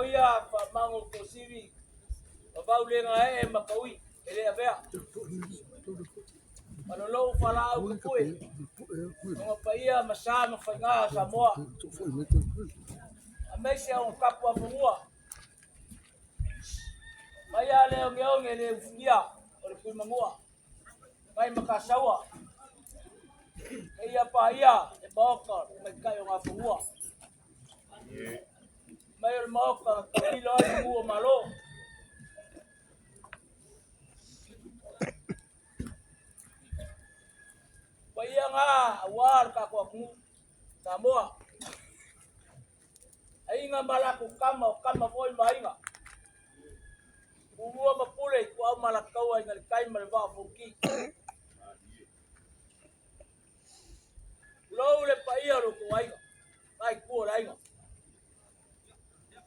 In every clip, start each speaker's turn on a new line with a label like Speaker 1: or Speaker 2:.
Speaker 1: ia fa mango ko sivi. Ba ule nga makaui. Ele avea. Malolo fala au koe. Nga pa ia masama whainga Samoa. A meise au kapu a fungua. Mai a leo ngeonge le ufungia. O le pui mangua. Mai makasaua. Ia pa ia e maoka. Mai kai o ngā fungua. Mai o le maoka. Kapilo ai mua malo. Pa ia ngā awar ka kua kungu. Samoa. Ainga malaku kama o kama foi mainga. Umua mapule ku au malakau ai ngal kai mal va fuki. Lo le paia lo ku ai. Ai ku ai.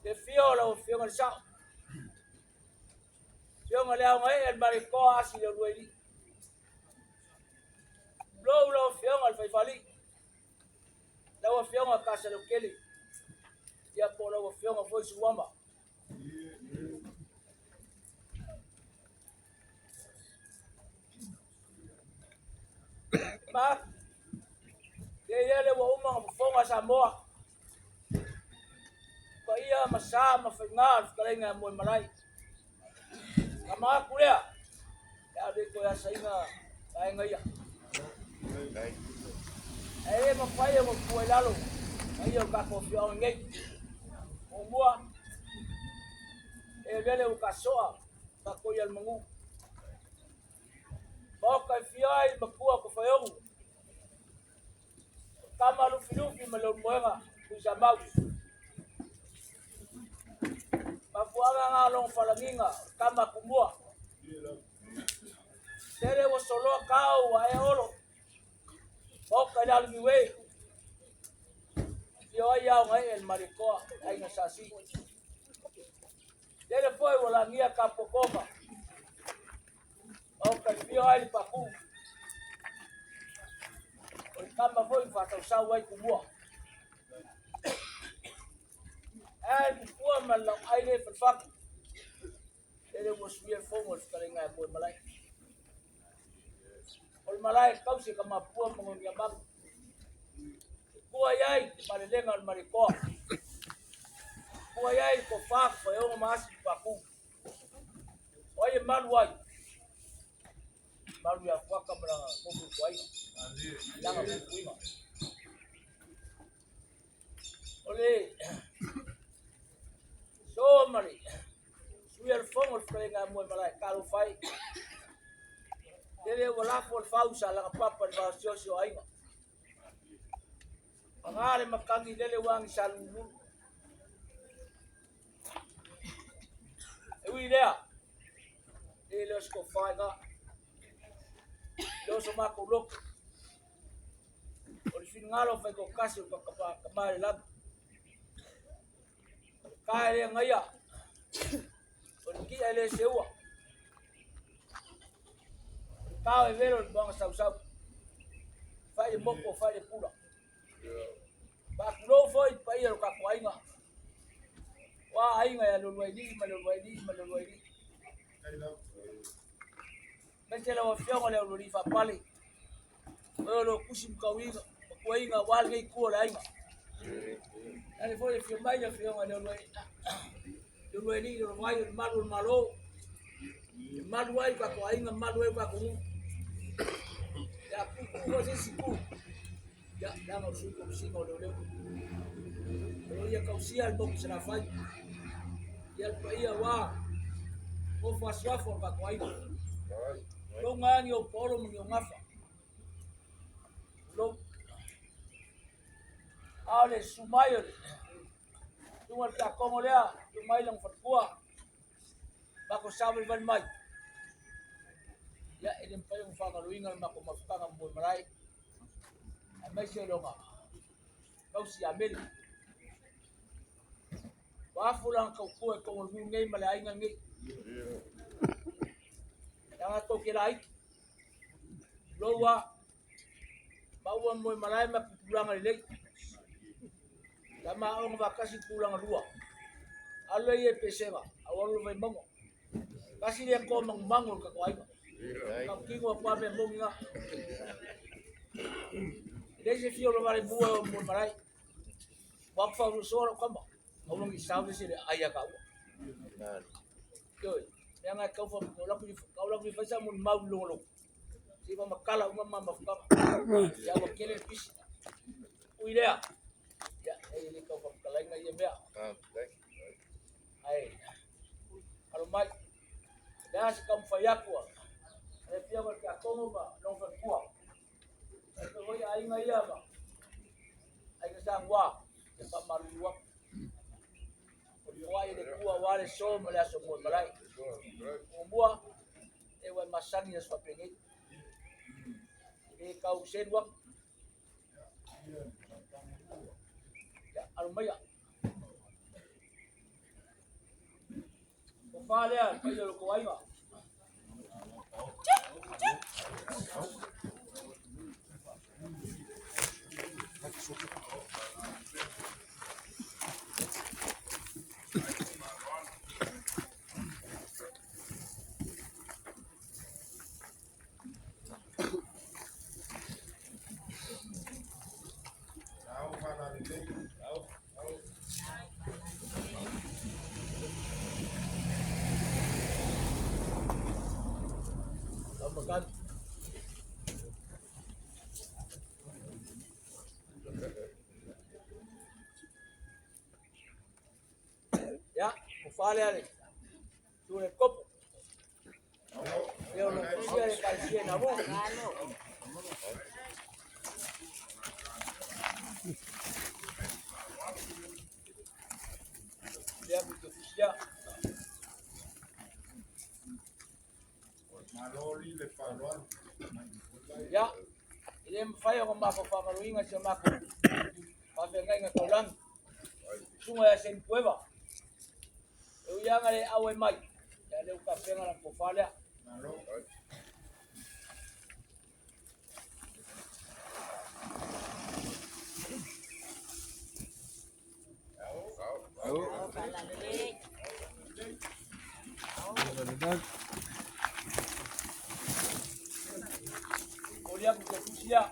Speaker 1: Le fio lo fio ngal sa. Fio ngal au ai el mariko asi le rueli. Lo fio ngal fai fali. Lo fio ngal casa lo keli. Ya po lo fio ngal foi suamba. Ma le wa uma fonga Samoa. Pa ia masama whainga whakarenga moe marai. Ka maa kurea. Ya de ko ya sainga kaenga ia. E ma whai mo kue lalo. Ai o kako whio ngei. O mua. E lele o kasoa. Kako ia mangu. Boka whio ai makua ko whaiongu. Kama lufi malo moenga. Kuisa mau. Mafuanga ngā long whalanginga. Kama kumua. Tere o soloa kau a e oro. Boka ia almiwe. Whio ai au ngai el marikoa. Ai na sasi. Tere foi o langia kapokoma. Boka whio ai paku. O kama foi whakausau ai kumua. Ai kukua malau aile whawhaku. Tere o suia fongo whakarenga e moe malai. O malai kausi ka mapua mongongia maku. Kua iai malelenga o marikoa. Kua iai ko whaku whaionga maasi paku. Oie malu ai. Malu ya whaka mara moku kuaina. Langa moku inga. Ole. So mari. Suia fongo whakarenga e moe malai. Karu whai. Tere o lafo o fausa langa papa ni vasiosi o ainga. Angare makangi lele wangi salulu. Ewi lea. Leo sko whaiga. Leo so mako loko. O li whingalo whai ko kasi o kamare lagu. Kae rea ngaia. O li kia ele seua. Kau e vero ni bonga sau. Whai e moko whai e pura. Bakulo foi pa ia o kakuainga. Wa ainga ya luluaidi, maluluaidi. Mentela wa fionga le luli fa pali. O lo kusim kawinga, kuinga wal ngai ko la ainga. Ani foi fio mai ya fionga le luluaidi. Luluaidi lo vai o malu malo. Malu ai kakuainga, malu ai kakuainga. Ya kuku sisi ku. Ya no soy como si no lo leo. Pero ya causia el box la falla. Y el país va. O fasua forma kwai. Lo ngani o polo mo ngafa. Lo ale sumayo. Tu ta como lea, tu mai lang fatkua. Ba ko sabe ban mai. Ya edem pa yung fakaluinga mako mafutanga mo marai. Ay may siya nga. Kau si Amel. Wafulang kau kuwe kung ngay malay ngay. Yang ato kilay. Lowa. Bawa mo malay mapupulang alilay. Tama ang vakasi pulang dua. Alo ye pesema, awalo may mongo. Kasi dia ko mangmangon ka ko ay. Kam kingo pa be monga. Desi fio lo mare buo mo marai. Wak fa so ro kamba. Awong isaw si aya ka. Yo, yang kau fa kau la ku fa mun mau lo. Si ma makala uma mafuka. Ya wakile pis. Uidea. Ya, ini kau fa kala nga yembe. Ai. Kalau mai das kam fa yakwa. Pia wa ka komo ba long fa kuwa. Ko ho ya ai ngai ba. Ai ka sangwa. Ke pa maruwa. Wa ile kuwa wale so mala so mo malai. Mbua ewa masani ya swapenge. Kau sedwang. Ya, alumaya. Kufale ya, kayo lo kuwai ma. Makan. Ya, kufale ya. Tune kopo. Yo lo kusia de calcie na bo. Ya butuh kusia. Ya, ile mfayo kwa mako fa maruinga cha mako. Pa venga nga kolang. Sunga ya sen kueva. Eu yang ale awe mai. Ya le ka venga na kufale. Olha butuh kusia.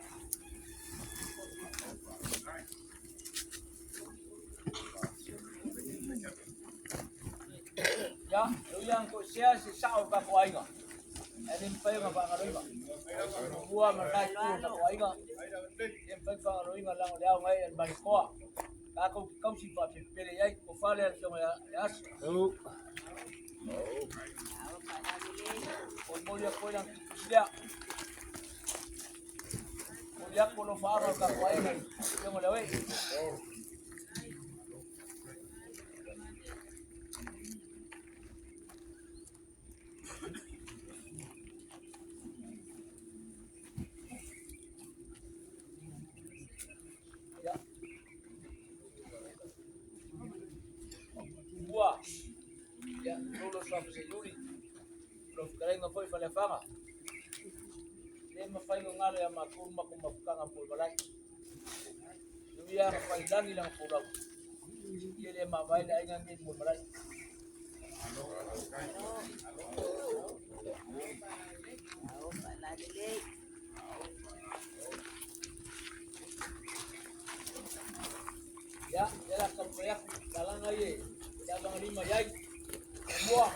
Speaker 1: Ya, eu yang ko sia si sao ka ko ainga. Enim pa nga pa ngaroiga. Buwa markai ko ka ko ainga. Em pa ka ngaroiga lang leo ngai en bari ko. Ka ko si pa pele yai ko fale al toma yas. Hello. Olha ko lang sia. Olha ko lo faro ka ko ainga. Yo mo lewe. Ya, lulus sa Yuli. Prof kaya nga po ifalafanga. Hindi mafay ng ngalo yung makurma kung mafukang ang pulbalay. Luya mafay dangi lang pulaw. Iya yung mafay na ay ngangin pulbalay. Ya, ya lah kampayak. Dalang aye. Dalang lima yay. Semua.